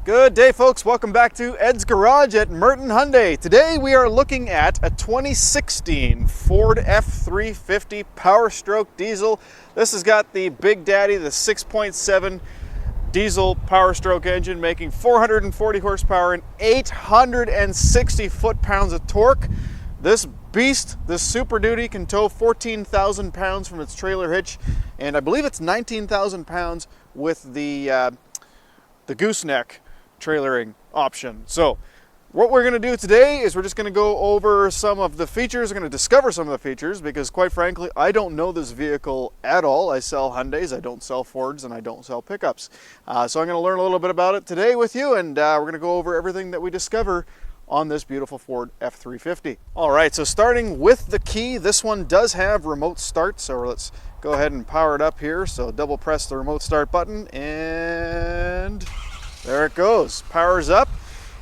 Good day, folks. Welcome back to Ed's Garage at Merton Hyundai. Today we are looking at a 2016 Ford F-350 Power Stroke diesel. This has got the Big Daddy, the 6.7 diesel Power Stroke engine, making 440 horsepower and 860 foot-pounds of torque. This beast, this Super Duty, can tow 14,000 pounds from its trailer hitch, and I believe it's 19,000 pounds with the gooseneck trailering option. So what we're going to do today is we're just going to go over some of the features. We're going to discover some of the features because, quite frankly, I don't know this vehicle at all. I sell Hyundais, I don't sell Fords, and I don't sell pickups. So I'm going to learn a little bit about it today with you, and we're going to go over everything that we discover on this beautiful Ford F-350. All right, so starting with the key, this one does have remote start, so let's go ahead and power it up here. So double press the remote start button, and there it goes, powers up.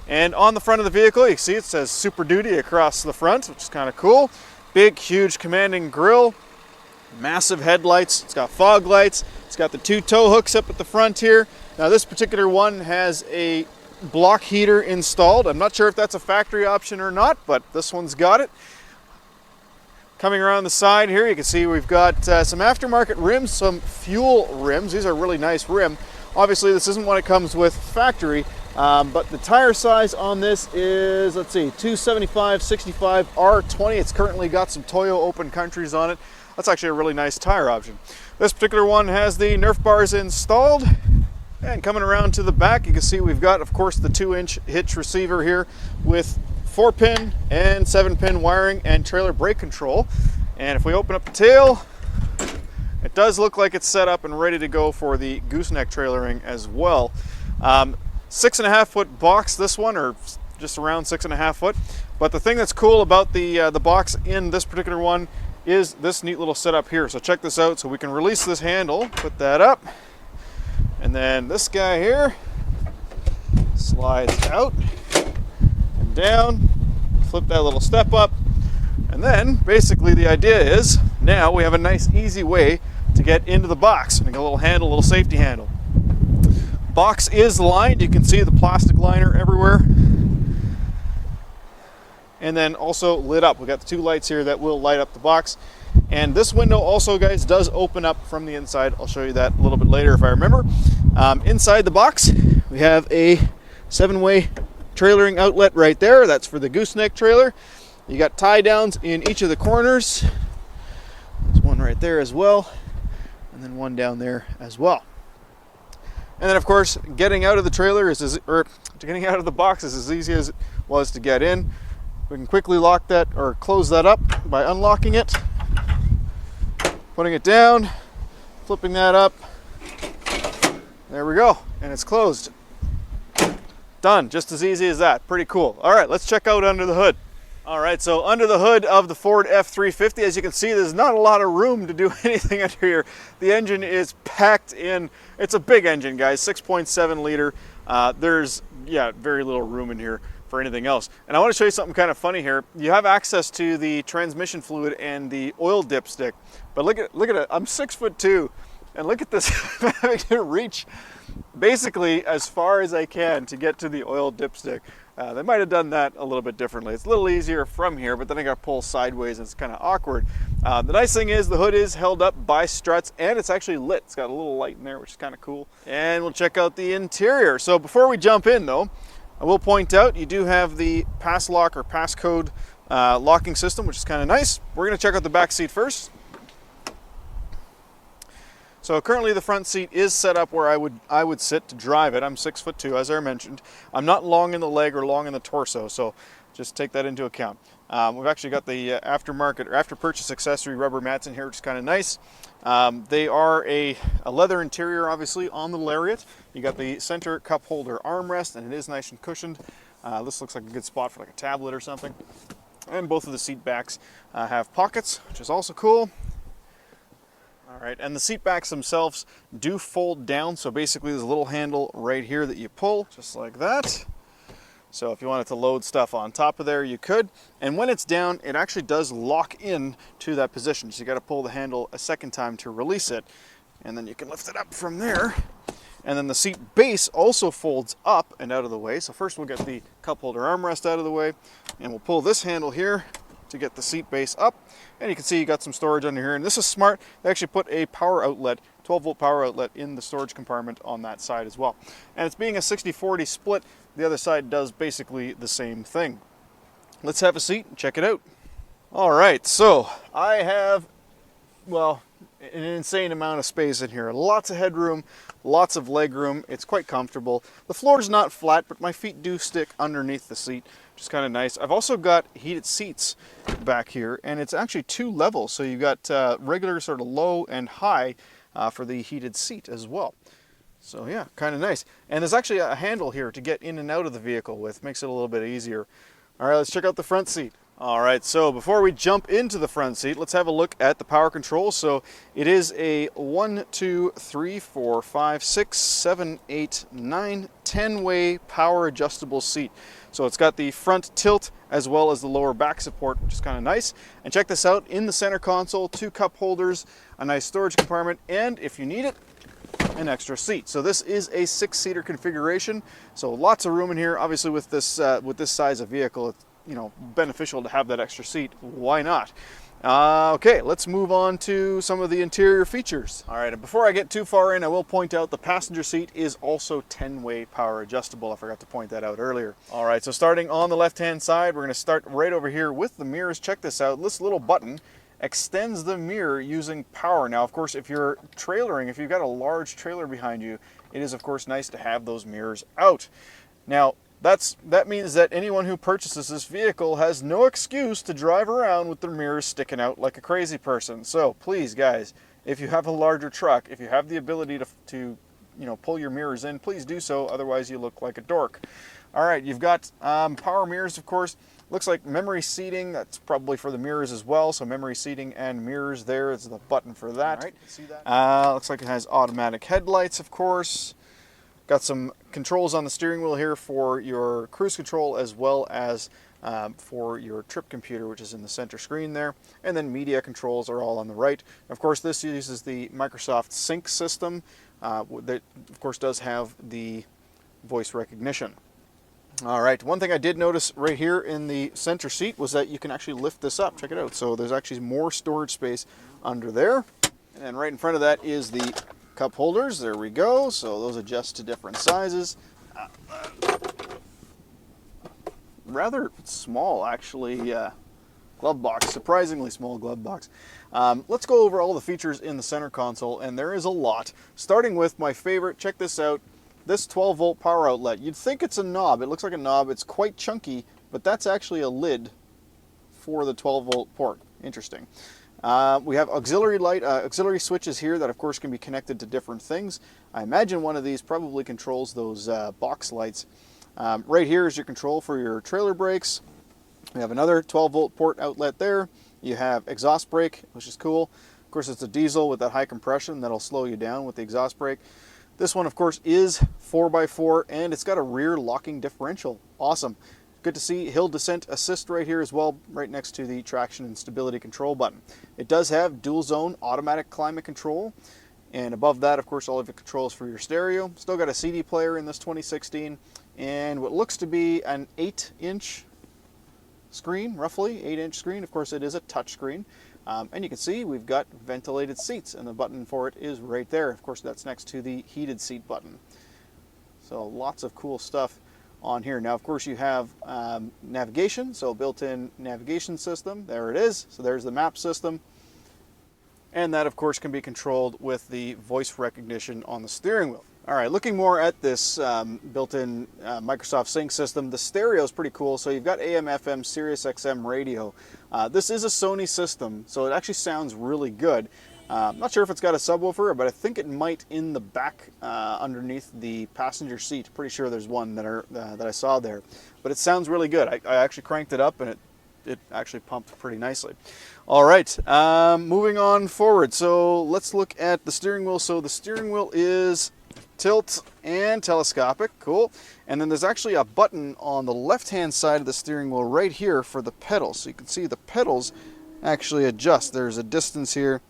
And on the front of the vehicle, you can see it says Super Duty across the front, which is kind of cool. Big, huge, commanding grille, massive headlights. It's got fog lights. It's got the two tow hooks up at the front here. Now this particular one has a block heater installed. I'm not sure if that's a factory option or not, but this one's got it. Coming around the side here, you can see we've got some aftermarket rims, some fuel rims. These are really nice rim. Obviously, this isn't what it comes with factory, but the tire size on this is, let's see, 275/65 R20. It's currently got some Toyo Open Countries on it. That's actually a really nice tire option. This particular one has the Nerf bars installed. And coming around to the back, you can see we've got, of course, the 2-inch hitch receiver here with 4-pin and 7-pin wiring and trailer brake control. And if we open up the tail, it does look like it's set up and ready to go for the gooseneck trailering as well. 6.5 foot box, this one, or just around 6.5 foot. But the thing that's cool about the box in this particular one is this neat little setup here. So check this out. So we can release this handle, put that up, and then this guy here slides out and down, flip that little step up, and then basically the idea is now we have a nice easy way to get into the box. And a little handle, a little safety handle. Box is lined. You can see the plastic liner everywhere. And then also lit up. We've got the two lights here that will light up the box. And this window also, guys, does open up from the inside. I'll show you that a little bit later if I remember. Inside the box, we have a 7-way trailering outlet right there. That's for the gooseneck trailer. You got tie downs in each of the corners. There's one right there as well, and then one down there as well. And then, of course, getting out of the trailer getting out of the box is as easy as it was to get in. We can quickly lock that or close that up by unlocking it, putting it down, flipping that up. There we go, and it's closed. Done, just as easy as that. Pretty cool. All right, let's check out under the hood. All right, so under the hood of the Ford F-350, as you can see, there's not a lot of room to do anything under here. The engine is packed in. It's a big engine, guys, 6.7 liter. There's, very little room in here for anything else. And I want to show you something kind of funny here. You have access to the transmission fluid and the oil dipstick, but look at it. I'm 6'2", and look at this. I'm having to reach basically as far as I can to get to the oil dipstick. They might have done that a little bit differently. It's a little easier from here, but then I got to pull sideways and it's kind of awkward. The nice thing is the hood is held up by struts and it's actually lit. It's got a little light in there, which is kind of cool. And we'll check out the interior. So before we jump in though, I will point out you do have the pass lock or passcode locking system, which is kind of nice. We're going to check out the back seat first. So currently the front seat is set up where I would sit to drive it. I'm 6'2", as I mentioned. I'm not long in the leg or long in the torso, so just take that into account. We've actually got the aftermarket or after purchase accessory rubber mats in here, which is kind of nice. They are a leather interior, obviously, on the Lariat. You got the center cup holder armrest, and it is nice and cushioned. This looks like a good spot for like a tablet or something. And both of the seat backs have pockets, which is also cool. All right, and the seat backs themselves do fold down, so basically there's a little handle right here that you pull, just like that. So if you wanted to load stuff on top of there, you could. And when it's down, it actually does lock in to that position. So you got to pull the handle a second time to release it. And then you can lift it up from there. And then the seat base also folds up and out of the way. So first we'll get the cup holder armrest out of the way, and we'll pull this handle here to get the seat base up. And you can see you got some storage under here. And this is smart. They actually put a power outlet, 12-volt power outlet in the storage compartment on that side as well. And it's being a 60-40 split, the other side does basically the same thing. Let's have a seat and check it out. All right, so I have, well, an insane amount of space in here. Lots of headroom, lots of leg room. It's quite comfortable. The floor is not flat, but my feet do stick underneath the seat, which is kind of nice. I've also got heated seats back here, and it's actually 2 levels. So you've got regular sort of low and high for the heated seat as well. So yeah, kind of nice. And there's actually a handle here to get in and out of the vehicle with. Makes it a little bit easier. All right, let's check out the front seat. All right, so before we jump into the front seat, let's have a look at the power controls. So it is a 1, 2, 3, 4, 5, 6, 7, 8, 9, 10-way power adjustable seat. So it's got the front tilt as well as the lower back support, which is kind of nice. And check this out, in the center console, 2 cup holders, a nice storage compartment, and if you need it, an extra seat. So this is a 6-seater configuration. So lots of room in here. Obviously with this size of vehicle, it's, you know, beneficial to have that extra seat. Why not? Okay, let's move on to some of the interior features. All right, and before I get too far in, I will point out the passenger seat is also 10-way power adjustable. I forgot to point that out earlier. All right, so starting on the left-hand side, we're going to start right over here with the mirrors. Check this out. This little button extends the mirror using power. Now, of course, if you're trailering, if you've got a large trailer behind you, it is, of course, nice to have those mirrors out. Now, that means that anyone who purchases this vehicle has no excuse to drive around with their mirrors sticking out like a crazy person. So please, guys, if you have a larger truck, if you have the ability to you know, pull your mirrors in, please do so. Otherwise, you look like a dork. All right, you've got power mirrors, of course. Looks like memory seating. That's probably for the mirrors as well. So memory seating and mirrors, there is the button for that. All right, see that? Looks like it has automatic headlights, of course. Got some controls on the steering wheel here for your cruise control as well as for your trip computer, which is in the center screen there. And then media controls are all on the right. Of course, this uses the Microsoft Sync system that, of course, does have the voice recognition. All right, one thing I did notice right here in the center seat was that you can actually lift this up. Check it out. So there's actually more storage space under there. And then right in front of that is the cup holders. There we go. So those adjust to different sizes. Rather small, actually, glove box. Surprisingly small glove box. Let's go over all the features in the center console, and there is a lot. Starting with my favorite, check this out. This 12-volt power outlet. You'd think it's a knob. It looks like a knob. It's quite chunky, but that's actually a lid for the 12-volt port. Interesting. We have auxiliary switches here that, of course, can be connected to different things. I imagine one of these probably controls those box lights. Right here is your control for your trailer brakes. We have another 12-volt port outlet there. You have exhaust brake, which is cool. Of course, it's a diesel with that high compression that'll slow you down with the exhaust brake. This one, of course, is 4x4, and it's got a rear locking differential. Awesome. Good to see hill descent assist right here as well, right next to the traction and stability control button. It does have dual zone automatic climate control, and above that, of course, all of the controls for your stereo. Still got a CD player in this 2016, and what looks to be an 8-inch screen, roughly 8-inch screen. Of course, it is a touch screen. And you can see we've got ventilated seats, and the button for it is right there. Of course, that's next to the heated seat button. So lots of cool stuff on here. Now, of course, you have navigation, so built-in navigation system. There it is. So there's the map system. And that, of course, can be controlled with the voice recognition on the steering wheel. All right, looking more at this built-in Microsoft Sync system, the stereo is pretty cool. So you've got AM, FM, Sirius XM radio. This is a Sony system, so it actually sounds really good. I'm not sure if it's got a subwoofer, but I think it might in the back underneath the passenger seat. Pretty sure there's one that I saw there. But it sounds really good. I actually cranked it up, and it actually pumped pretty nicely. All right, moving on forward. So let's look at the steering wheel. So the steering wheel is tilt and telescopic. Cool. And then there's actually a button on the left-hand side of the steering wheel right here for the pedals. So you can see the pedals actually adjust. There's a distance here.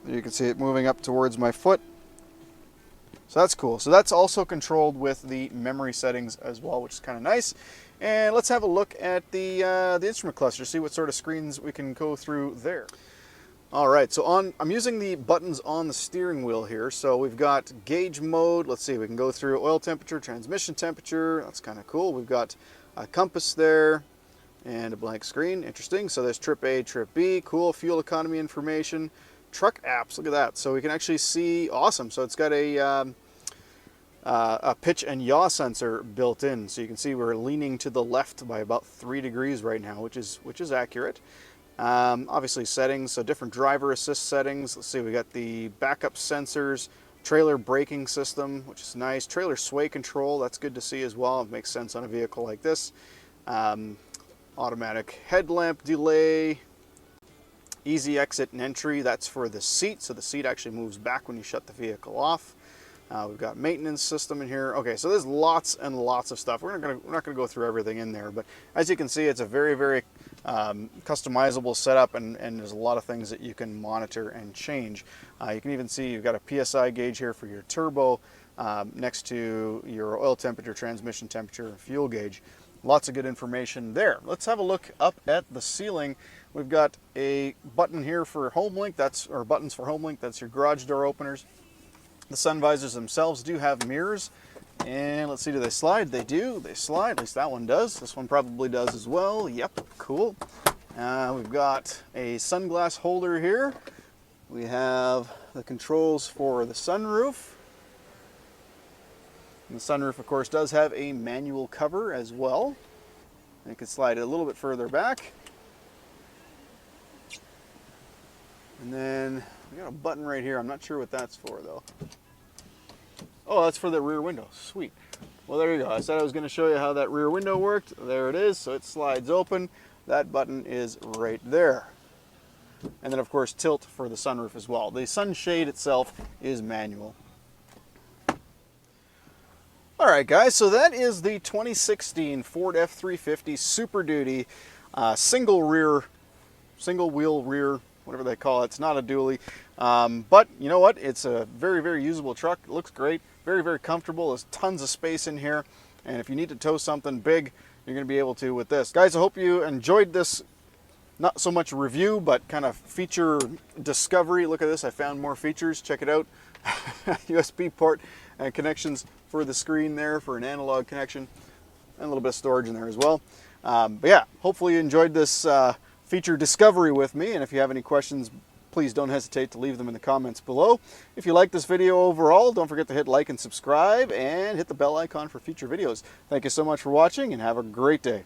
You can see it moving up towards my foot. So that's cool. So that's also controlled with the memory settings as well, which is kind of nice. And let's have a look at the instrument cluster, see what sort of screens we can go through there. All right, so I'm using the buttons on the steering wheel here. So we've got gauge mode. Let's see, we can go through oil temperature, transmission temperature. That's kind of cool. We've got a compass there and a blank screen. Interesting. So there's trip A, trip B. Cool. Fuel economy information. Truck apps. Look at that. So we can actually see. Awesome. So it's got a pitch and yaw sensor built in. So you can see we're leaning to the left by about 3 degrees right now, which is accurate. Obviously settings, so different driver assist settings. Let's see, we got the backup sensors, trailer braking system, which is nice. Trailer sway control, that's good to see as well. It makes sense on a vehicle like this. Automatic headlamp delay, easy exit and entry, that's for the seat. So the seat actually moves back when you shut the vehicle off. We've got maintenance system in here. Okay, so there's lots and lots of stuff. We're not gonna go through everything in there, but as you can see, it's a very, very customizable setup, and there's a lot of things that you can monitor and change. You can even see you've got a PSI gauge here for your turbo next to your oil temperature, transmission temperature, and fuel gauge. Lots of good information there. Let's have a look up at the ceiling. We've got a button here for HomeLink, or buttons for HomeLink. That's your garage door openers. The sun visors themselves do have mirrors, and let's see, do they slide? They do, they slide, at least that one does. This one probably does as well. Yep, cool. We've got a sunglass holder here. We have the controls for the sunroof. And the sunroof, of course, does have a manual cover as well. And you can slide it a little bit further back. And then we got a button right here. I'm not sure what that's for though. Oh, that's for the rear window. Sweet. Well, there you go. I said I was going to show you how that rear window worked. There it is. So it slides open. That button is right there. And then, of course, tilt for the sunroof as well. The sunshade itself is manual. All right, guys. So that is the 2016 Ford F-350 Super Duty single wheel rear, whatever they call it. It's not a dually, but you know what? It's a very, very usable truck. It looks great, very, very comfortable. There's tons of space in here, and if you need to tow something big, you're going to be able to with this. Guys, I hope you enjoyed this, not so much review, but kind of feature discovery. Look at this, I found more features. Check it out. USB port and connections for the screen there for an analog connection, and a little bit of storage in there as well. But yeah, hopefully you enjoyed this feature discovery with me, and if you have any questions, please don't hesitate to leave them in the comments below. If you like this video overall, don't forget to hit like and subscribe, and hit the bell icon for future videos. Thank you so much for watching, and have a great day.